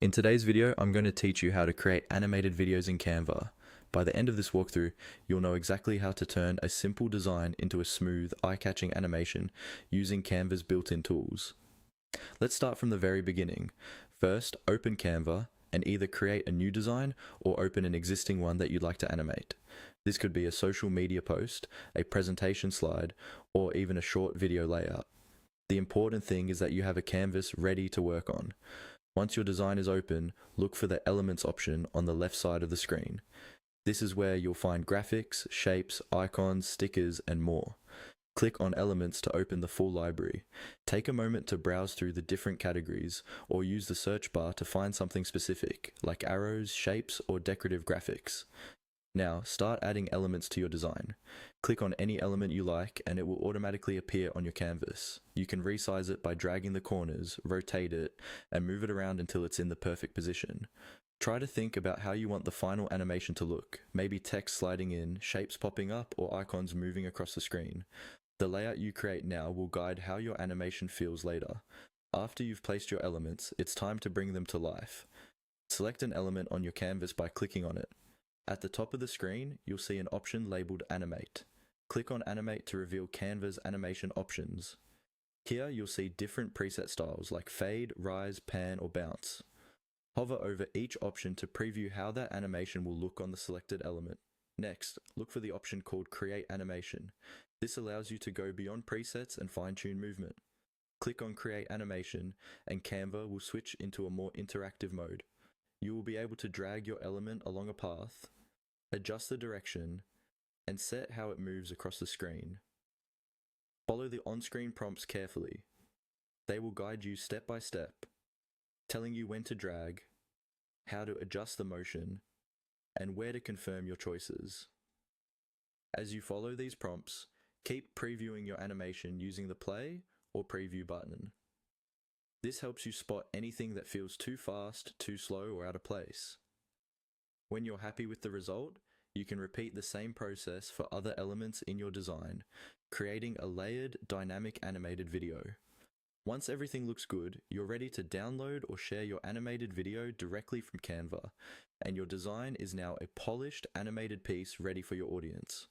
In today's video, I'm going to teach you how to create animated videos in Canva. By the end of this walkthrough, you'll know exactly how to turn a simple design into a smooth, eye-catching animation using Canva's built-in tools. Let's start from the very beginning. First, open Canva and either create a new design or open an existing one that you'd like to animate. This could be a social media post, a presentation slide, or even a short video layout. The important thing is that you have a canvas ready to work on. Once your design is open, look for the Elements option on the left side of the screen. This is where you'll find graphics, shapes, icons, stickers, and more. Click on Elements to open the full library. Take a moment to browse through the different categories, or use the search bar to find something specific, like arrows, shapes, or decorative graphics. Now, start adding elements to your design. Click on any element you like and it will automatically appear on your canvas. You can resize it by dragging the corners, rotate it, and move it around until it's in the perfect position. Try to think about how you want the final animation to look, maybe text sliding in, shapes popping up, or icons moving across the screen. The layout you create now will guide how your animation feels later. After you've placed your elements, it's time to bring them to life. Select an element on your canvas by clicking on it. At the top of the screen, you'll see an option labeled Animate. Click on Animate to reveal Canva's animation options. Here you'll see different preset styles like fade, rise, pan, or bounce. Hover over each option to preview how that animation will look on the selected element. Next, look for the option called Create Animation. This allows you to go beyond presets and fine-tune movement. Click on Create Animation and Canva will switch into a more interactive mode. You will be able to drag your element along a path, adjust the direction, and set how it moves across the screen. Follow the on-screen prompts carefully. They will guide you step by step, telling you when to drag, how to adjust the motion, and where to confirm your choices. As you follow these prompts, keep previewing your animation using the play or preview button. This helps you spot anything that feels too fast, too slow, or out of place. When you're happy with the result, you can repeat the same process for other elements in your design, creating a layered, dynamic animated video. Once everything looks good, you're ready to download or share your animated video directly from Canva, and your design is now a polished, animated piece ready for your audience.